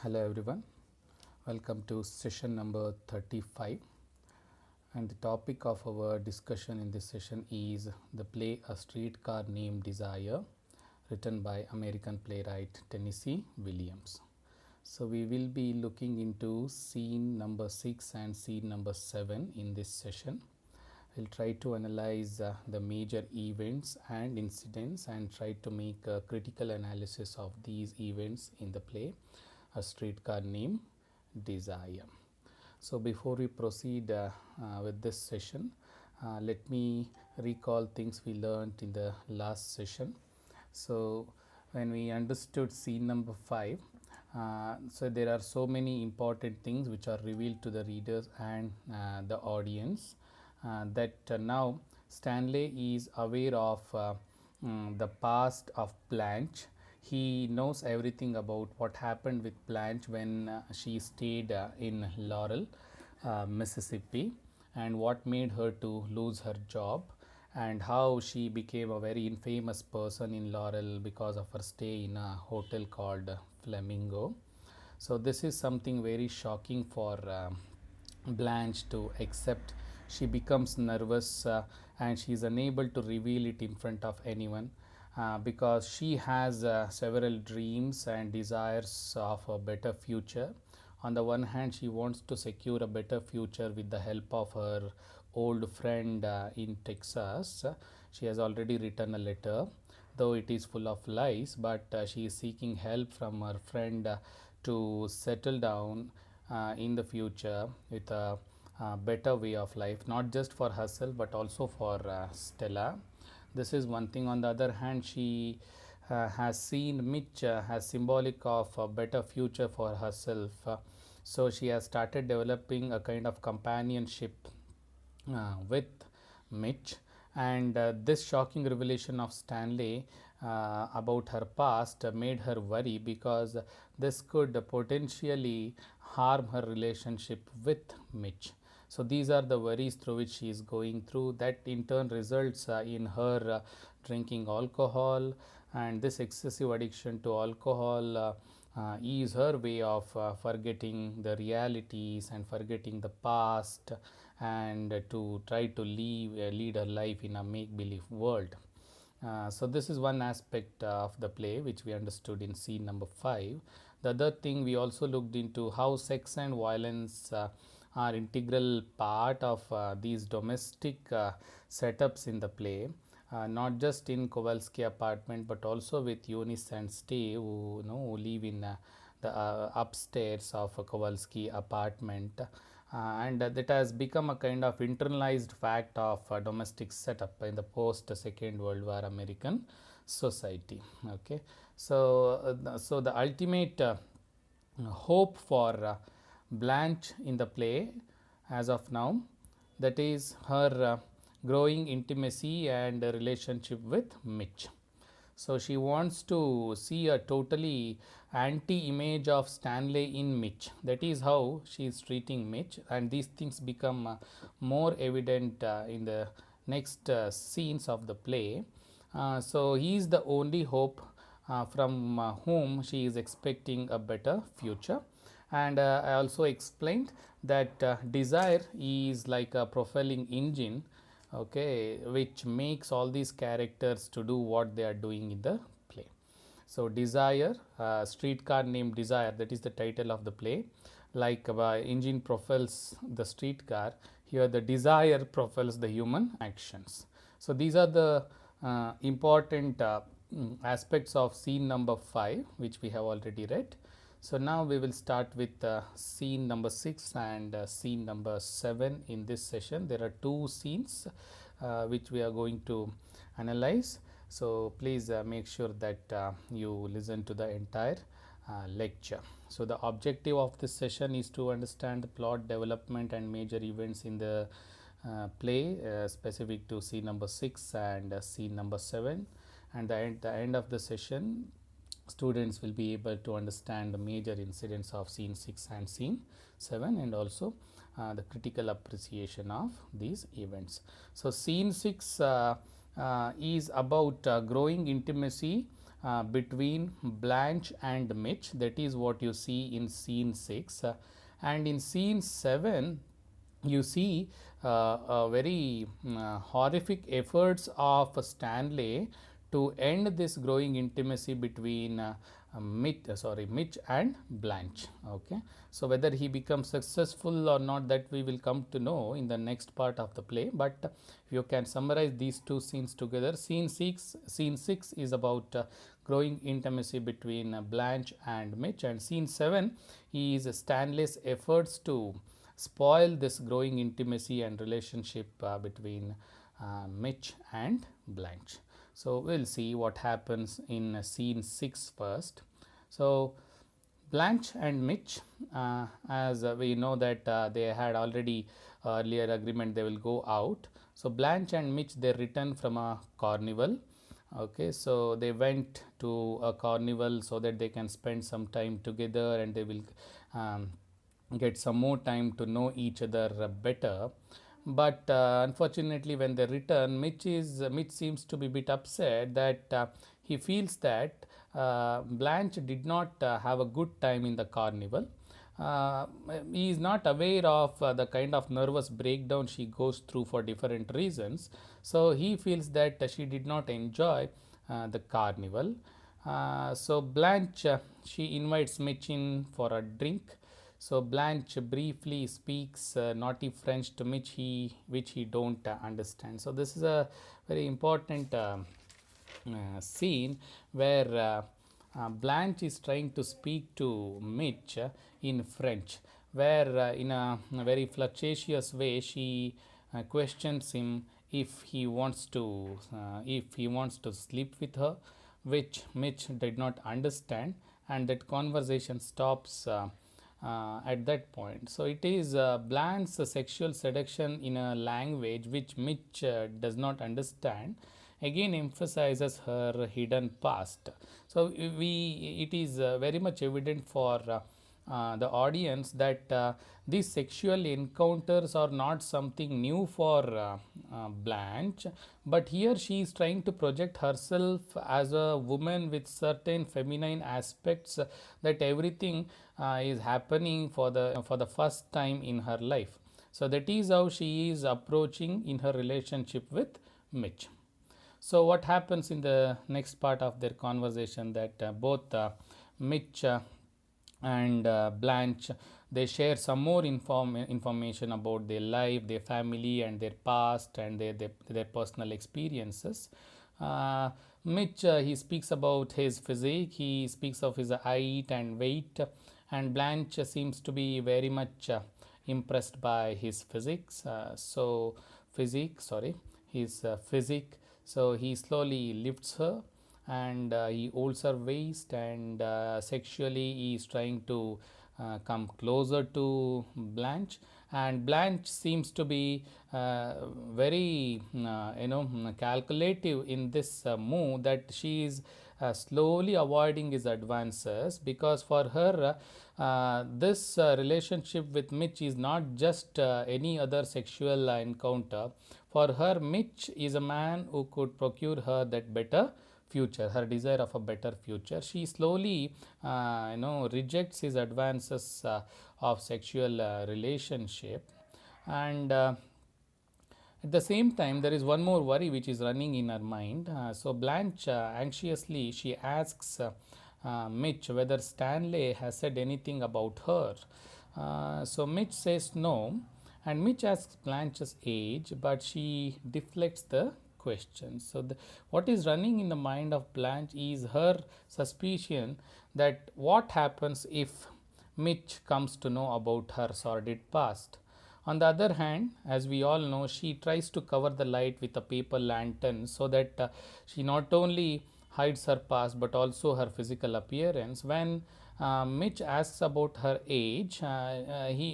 Hello everyone, welcome to session number 35, and the topic of our discussion in this session is the play A Streetcar Named Desire, written by American playwright Tennessee Williams. So we will be looking into scene number 6 and scene number 7 in this session. We'll try to analyze the major events and incidents and try to make a critical analysis of these events in the play A Streetcar Named Desire. So before we proceed with this session, let me recall things we learned in the last session. So when we understood scene number 5, so there are so many important things which are revealed to the readers and the audience that now Stanley is aware of the past of Blanche. He knows everything about what happened with Blanche when she stayed in Laurel, Mississippi, and what made her to lose her job, and how she became a very infamous person in Laurel because of her stay in a hotel called Flamingo. So this is something very shocking for Blanche to accept. She becomes nervous and she is unable to reveal it in front of anyone because she has several dreams and desires of a better future. On the one hand, she wants to secure a better future with the help of her old friend in Texas. She has already written a letter, though it is full of lies, but she is seeking help from her friend to settle down in the future with a better way of life, not just for herself but also for Stella. This is one thing. On the other hand, she has seen Mitch as symbolic of a better future for herself. So she has started developing a kind of companionship with Mitch, and this shocking revelation of Stanley about her past made her worry because this could potentially harm her relationship with Mitch. So these are the worries through which she is going through. That in turn results in her drinking alcohol, and this excessive addiction to alcohol is her way of forgetting the realities and forgetting the past, and to try to lead her life in a make-believe world. So this is one aspect of the play which we understood in scene number 5. The other thing, we also looked into how sex and violence are integral part of these domestic setups in the play, not just in Kowalski apartment but also with Eunice and Steve, who live in the upstairs of a Kowalski apartment. And that has become a kind of internalized fact of domestic setup in the post Second World War American society. Okay, so the ultimate hope for Blanche in the play as of now, that is her growing intimacy and relationship with Mitch. So she wants to see a totally anti image of Stanley in Mitch. That is how she is treating Mitch, and these things become more evident in the next scenes of the play. So he is the only hope from whom she is expecting a better future. And I also explained that desire is like a propelling engine, okay, which makes all these characters to do what they are doing in the play. So desire, Streetcar Named Desire, that is the title of the play. Like engine propels the streetcar, here the desire propels the human actions. So these are the important aspects of scene number 5 which we have already read. So now we will start with scene number 6 and scene number 7 in this session. There are two scenes which we are going to analyze. So please make sure that you listen to the entire lecture. So the objective of this session is to understand the plot development and major events in the play specific to scene number 6 and scene number 7, and at the end of the session students will be able to understand the major incidents of scene 6 and scene 7, and also the critical appreciation of these events. So scene 6 is about growing intimacy between Blanche and Mitch. That is what you see in scene 6. And in scene 7, you see a very horrific efforts of Stanley to end this growing intimacy between Mitch and Blanche. Okay, so whether he becomes successful or not, that we will come to know in the next part of the play. But if you can summarize these two scenes together, scene 6 is about growing intimacy between Blanche and Mitch, and scene 7 is Stanley's efforts to spoil this growing intimacy and relationship between Mitch and Blanche. So we'll see what happens in scene 6 first. So Blanche and Mitch, as we know that they had already earlier agreement they will go out. So Blanche and Mitch, they return from a carnival. Okay, so they went to a carnival so that they can spend some time together, and they will get some more time to know each other better. But unfortunately, when they return, Mitch seems to be a bit upset that he feels that Blanche did not have a good time in the carnival. Uh, he is not aware of the kind of nervous breakdown she goes through for different reasons. So he feels that she did not enjoy the carnival. So Blanche, she invites Mitch in for a drink. So Blanche briefly speaks naughty French to Mitch, which he don't understand. So this is a very important scene where Blanche is trying to speak to Mitch in French, where in a very flirtatious way she questions him if he wants to sleep with her, which Mitch did not understand, and that conversation stops at that point. So it is Blanche's sexual seduction in a language which Mitch does not understand, again emphasizes her hidden past. So it is very much evident for the audience that these sexual encounters are not something new for Blanche, but here she is trying to project herself as a woman with certain feminine aspects, that everything is happening for the first time in her life. So that is how she is approaching in her relationship with Mitch. So what happens in the next part of their conversation, that both Mitch and Blanche, they share some more information about their life, their family, and their past, and their personal experiences. uh, Mitch, he speaks about his physique, he speaks of his height and weight, and Blanche seems to be very much impressed by his his physique. So he slowly lifts her, and he holds her waist, and sexually he is trying to come closer to Blanche, and Blanche seems to be very calculative in this move, that she is slowly avoiding his advances, because for her this relationship with Mitch is not just any other sexual encounter. For her, Mitch is a man who could procure her that better future, her desire of a better future. She slowly rejects his advances of sexual relationship. And at the same time, there is one more worry which is running in her mind. So Blanche anxiously she asks Mitch whether Stanley has said anything about her. So Mitch says no, and Mitch asks Blanche's age, but she deflects the question. So what is running in the mind of Blanche is her suspicion that what happens if Mitch comes to know about her sordid past. On the other hand, as we all know, she tries to cover the light with a paper lantern, so that she not only hides her past but also her physical appearance. When Mitch asks about her age,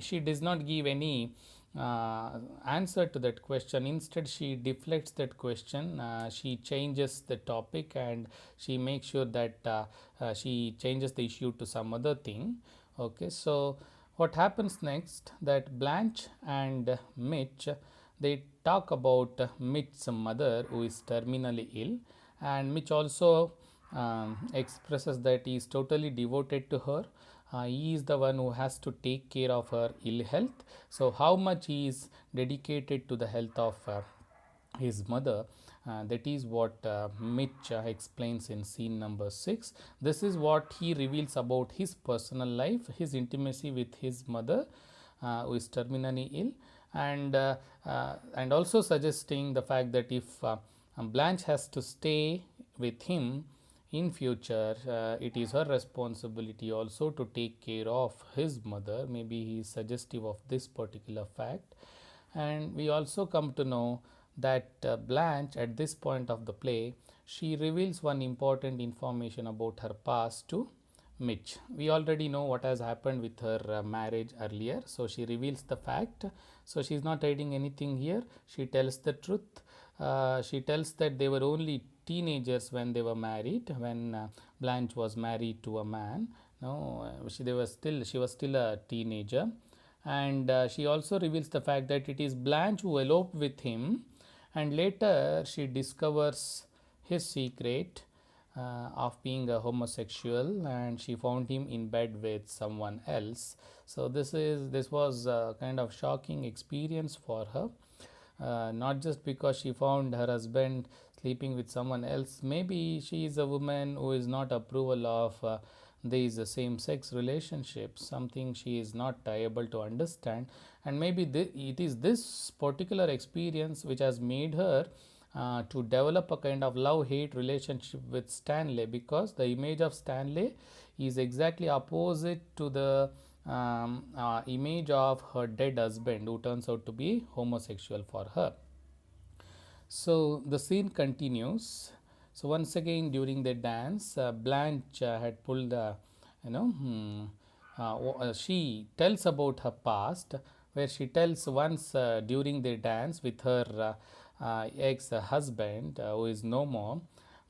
she does not give any answer to that question. Instead, she deflects that question. She changes the topic, and she makes sure that she changes the issue to some other thing. Okay, so what happens next, that Blanche and Mitch, they talk about Mitch's mother who is terminally ill, and Mitch also expresses that he is totally devoted to her. He is the one who has to take care of her ill health. So, how much he is dedicated to the health of his mother, that is what Mitch explains in scene number 6. This is what he reveals about his personal life, his intimacy with his mother, who is terminally ill, and also suggesting the fact that if Blanche has to stay with him in future, it is her responsibility also to take care of his mother. Maybe he is suggestive of this particular fact. And we also come to know that Blanche, at this point of the play, she reveals one important information about her past to Mitch. We already know what has happened with her marriage earlier, so she reveals the fact. So she is not hiding anything here. She tells the truth. She tells that they were only teenagers when they were married, when Blanche was married to a man. No, she was still a teenager, and she also reveals the fact that it is Blanche who eloped with him, and later she discovers his secret of being a homosexual, and she found him in bed with someone else. So this was a kind of shocking experience for her, not just because she found her husband sleeping with someone else. Maybe she is a woman who is not approval of these same sex relationships, something she is not able to understand, and maybe it is this particular experience which has made her to develop a kind of love-hate relationship with Stanley, because the image of Stanley is exactly opposite to the image of her dead husband, who turns out to be homosexual for her. So the scene continues. So once again during the dance, Blanche had pulled you know hmm, she tells about her past, where she tells once during the dance with her ex-husband, who is no more.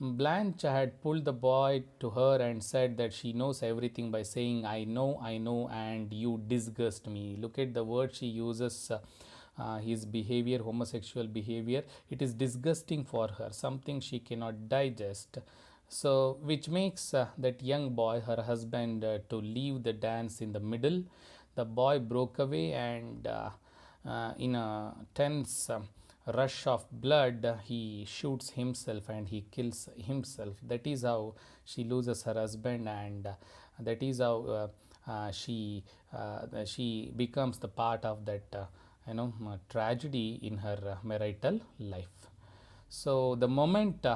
Blanche had pulled the boy to her and said that she knows everything by saying, I know, and you disgust me. Look at the word she uses. His behavior, homosexual behavior, it is disgusting for her, something she cannot digest. So, which makes that young boy, her husband, to leave the dance in the middle. The boy broke away, and in a tense rush of blood, he shoots himself and he kills himself. That is how she loses her husband, and that is how she becomes the part of that tragedy in her marital life. So the moment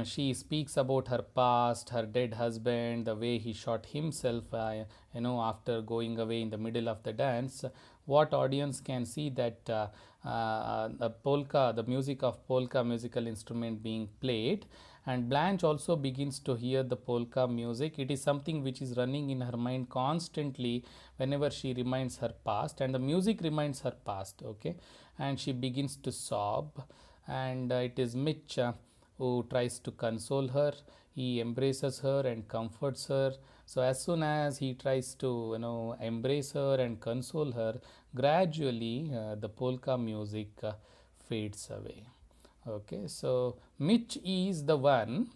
she speaks about her past, her dead husband, the way he shot himself, after going away in the middle of the dance, what audience can see that the polka, the music of polka musical instrument being played, and Blanche also begins to hear the polka music. It is something which is running in her mind constantly whenever she reminds her past, and the music reminds her past. Okay, and she begins to sob, and it is Mitch who tries to console her. He embraces her and comforts her. So as soon as he tries to embrace her and console her, gradually the polka music fades away. Okay, so Mitch is the one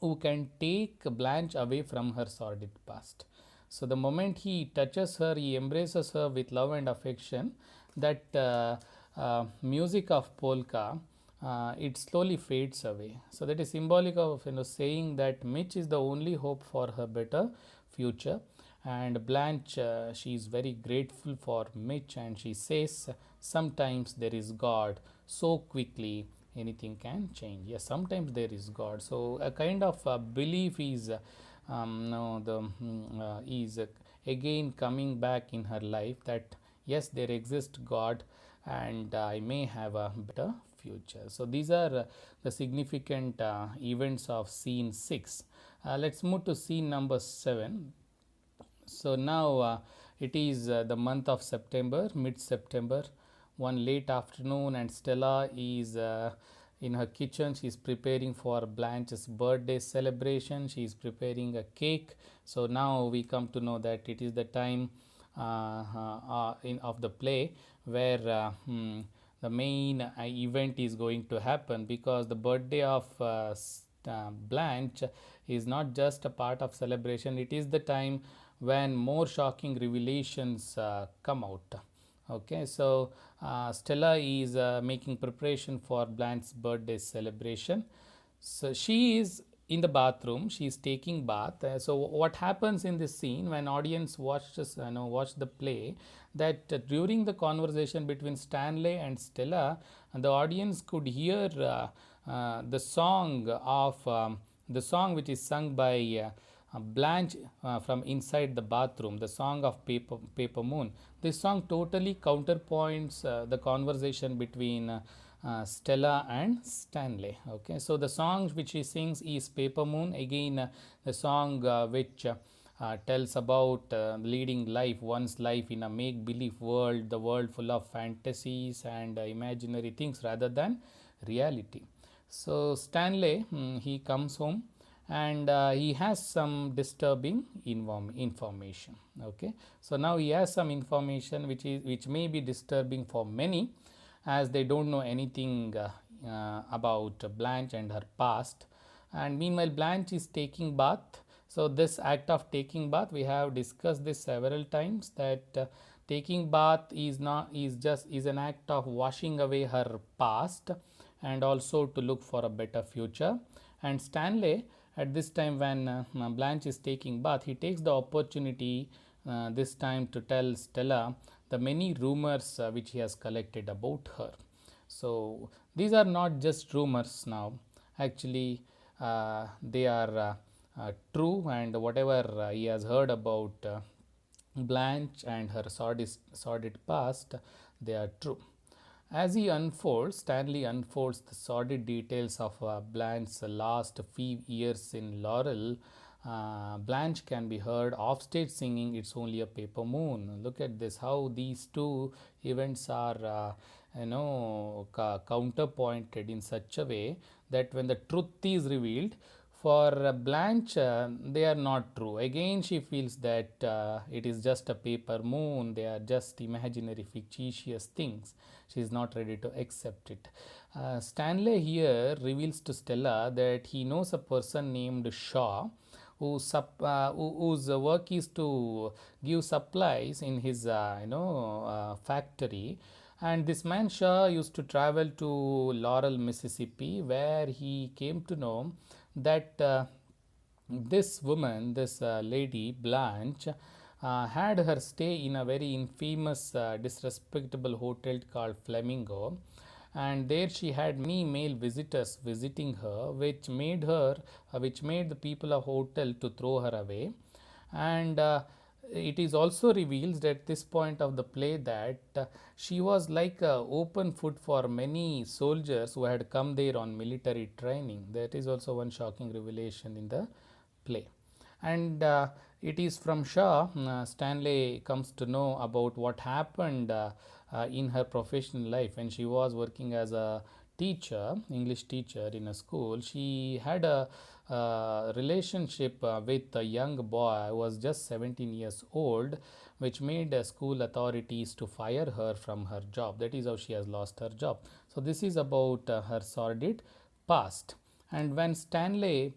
who can take Blanche away from her sordid past. So the moment he touches her, he embraces her with love and affection, that music of polka, it slowly fades away. So that is symbolic of saying that Mitch is the only hope for her better future. And Blanche, she is very grateful for Mitch, and she says, sometimes there is God, so quickly anything can change. Yes, sometimes there is God. So a kind of belief is is again coming back in her life, that yes, there exists God, and I may have a better future. So these are the significant events of scene 6. Let's move to scene number 7. So now it is the month of September, mid-September, one late afternoon, and Stella is in her kitchen. She is preparing for Blanche's birthday celebration. She is preparing a cake. So now we come to know that it is the time of the play where the main event is going to happen, because the birthday of Blanche is not just a part of celebration, it is the time when more shocking revelations come out. Okay, so Stella is making preparation for Blanche's birthday celebration. So she is in the bathroom, she is taking bath. So what happens in this scene when audience watch the play, that during the conversation between Stanley and Stella, the audience could hear the song of the song which is sung by Blanche from inside the bathroom, the song of Paper Moon. This song totally counterpoints the conversation between Stella and Stanley. Okay, so the song which he sings is Paper Moon. Again, the song which tells about leading one's life in a make-believe world, the world full of fantasies and imaginary things rather than reality. So Stanley, he comes home and he has some disturbing information. Okay, so now he has some information which may be disturbing for many, as they don't know anything about Blanche and her past. And meanwhile Blanche is taking bath. So this act of taking bath, we have discussed this several times, that taking bath is an act of washing away her past and also to look for a better future. And Stanley, at this time when Blanche is taking bath, he takes the opportunity this time to tell Stella the many rumors which he has collected about her. So these are not just rumors now, actually they are true, and whatever he has heard about Blanche and her sordid past, they are true. As Stanley unfolds the sordid details of Blanche's last few years in Laurel. Blanche can be heard offstage singing "It's Only a Paper Moon." Look at this, how these two events are counterpointed in such a way that when the truth is revealed, for Blanche, they are not true. Again, she feels that it is just a paper moon, they are just imaginary, fictitious things. She is not ready to accept it. Stanley here reveals to Stella that he knows a person named Shaw, whose work is to give supplies in his factory. And this man Shaw used to travel to Laurel, Mississippi, where he came to know that this woman, this lady Blanche, had her stay in a very infamous, disrespectable hotel called Flamingo, and there she had many male visitors visiting her, which made the people of hotel to throw her away. And it is also revealed at this point of the play that she was like open food for many soldiers who had come there on military training. That is also one shocking revelation in the play. And it is from Shaw Stanley comes to know about what happened in her professional life when she was working as a teacher, English teacher in a school. She had a relationship with a young boy who was just 17 years old, which made school authorities to fire her from her job. That is how she has lost her job. So this is about her sordid past. And when Stanley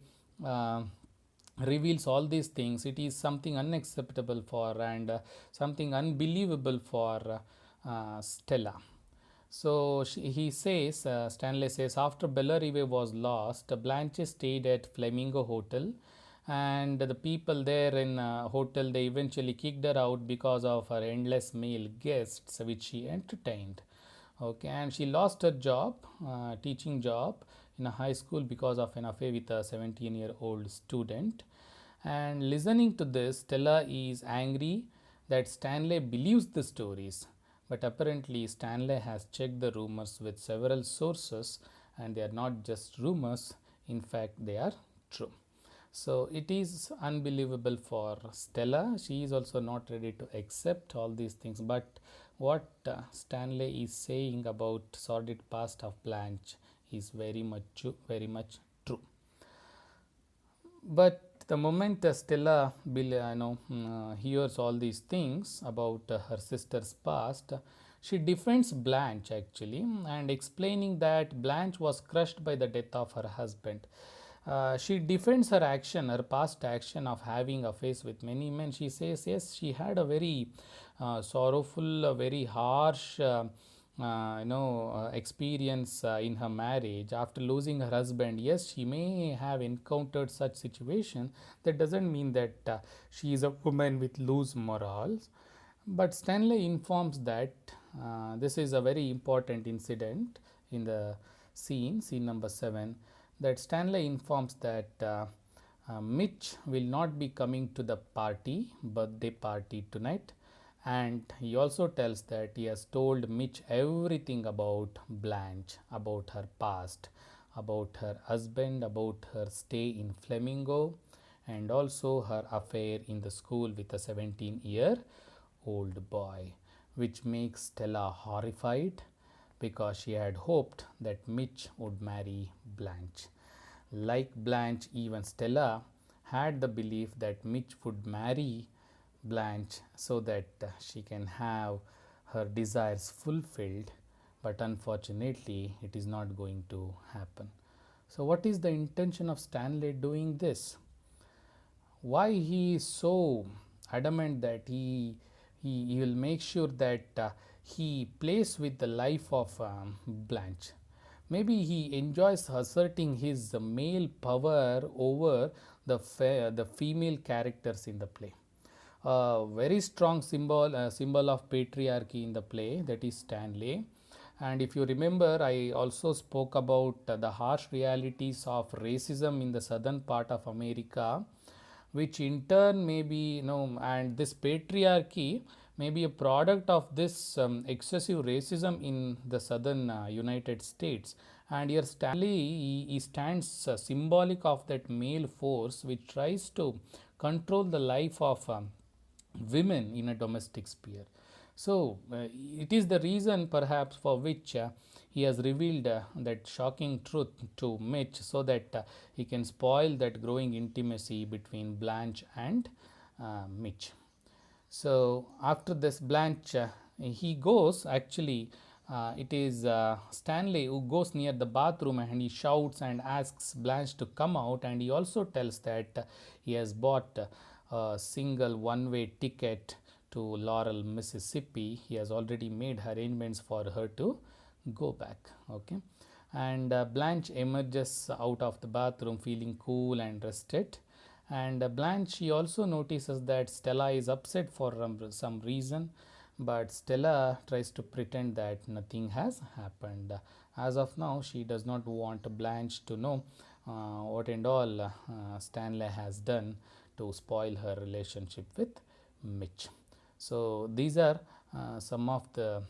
reveals all these things, it is something unacceptable for and something unbelievable for Stella. So Stanley says, after Bella Rive was lost, Blanche stayed at Flamingo Hotel, and the people there in hotel, they eventually kicked her out because of her endless male guests which she entertained. Okay, and she lost her job, teaching job in a high school, because of an affair with a 17-year-old student. And listening to this, Stella is angry that Stanley believes the stories, but apparently Stanley has checked the rumors with several sources, and they are not just rumors, in fact they are true. So it is unbelievable for Stella. She is also not ready to accept all these things, but what Stanley is saying about sordid past of Blanche is very much true. But the moment Stella hears all these things about her sister's past, She defends Blanche actually and explaining that Blanche was crushed by the death of her husband. She defends her action, her past action of having affairs with many men. She says, yes, she had a very sorrowful, very harsh, experience in her marriage after losing her husband. Yes, she may have encountered such situation. That doesn't mean that she is a woman with loose morals. But Stanley informs that this is a very important incident in the scene number 7, that Stanley informs that Mitch will not be coming to the birthday party tonight, and he also tells that he has told Mitch everything about Blanche, about her past, about her husband, about her stay in Flamingo, and also her affair in the school with a 17-year-old boy, which makes Stella horrified because she had hoped that Mitch would marry Blanche. Like Blanche, even Stella had the belief that Mitch would marry Blanche so that she can have her desires fulfilled, but unfortunately, it is not going to happen. So, what is the intention of Stanley doing this? Why he is so adamant that he will make sure that he plays with the life of Blanche? Maybe he enjoys asserting his male power over the female characters in the play. A very strong symbol of patriarchy in the play, that is Stanley. And if you remember, I also spoke about the harsh realities of racism in the southern part of America, which in turn may be, and this patriarchy may be a product of this excessive racism in the southern United States. And here Stanley, he stands symbolic of that male force which tries to control the life of women in a domestic sphere. So, it is the reason perhaps for which he has revealed that shocking truth to Mitch so that he can spoil that growing intimacy between Blanche and Mitch. So, after this, Blanche, he goes actually. It is Stanley who goes near the bathroom and he shouts and asks Blanche to come out, and he also tells that he has bought a single one-way ticket to Laurel, Mississippi. He has already made arrangements for her to go back. Okay, and Blanche emerges out of the bathroom feeling cool and rested. And Blanche, she also notices that Stella is upset for some reason, but Stella tries to pretend that nothing has happened. As of now, she does not want Blanche to know what and all Stanley has done to spoil her relationship with Mitch. So, these are some of the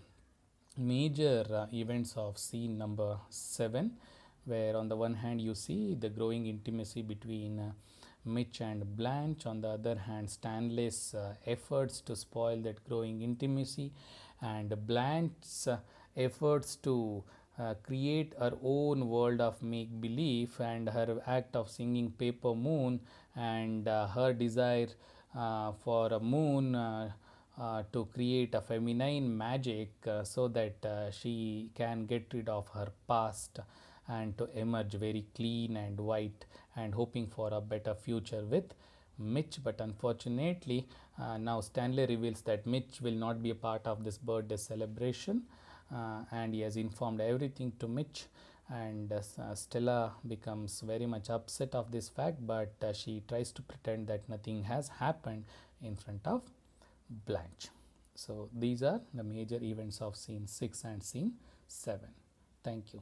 major events of scene number 7, where on the one hand you see the growing intimacy between Mitch and Blanche, on the other hand Stanley's efforts to spoil that growing intimacy, and Blanche's efforts to create her own world of make believe, and her act of singing Paper Moon, and her desire for a moon to create a feminine magic so that she can get rid of her past and to emerge very clean and white and hoping for a better future with Mitch. But unfortunately, now Stanley reveals that Mitch will not be a part of this birthday celebration, and he has informed everything to Mitch. And Stella becomes very much upset of this fact, but she tries to pretend that nothing has happened in front of Blanche. So, these are the major events of scene 6 and scene 7. Thank you.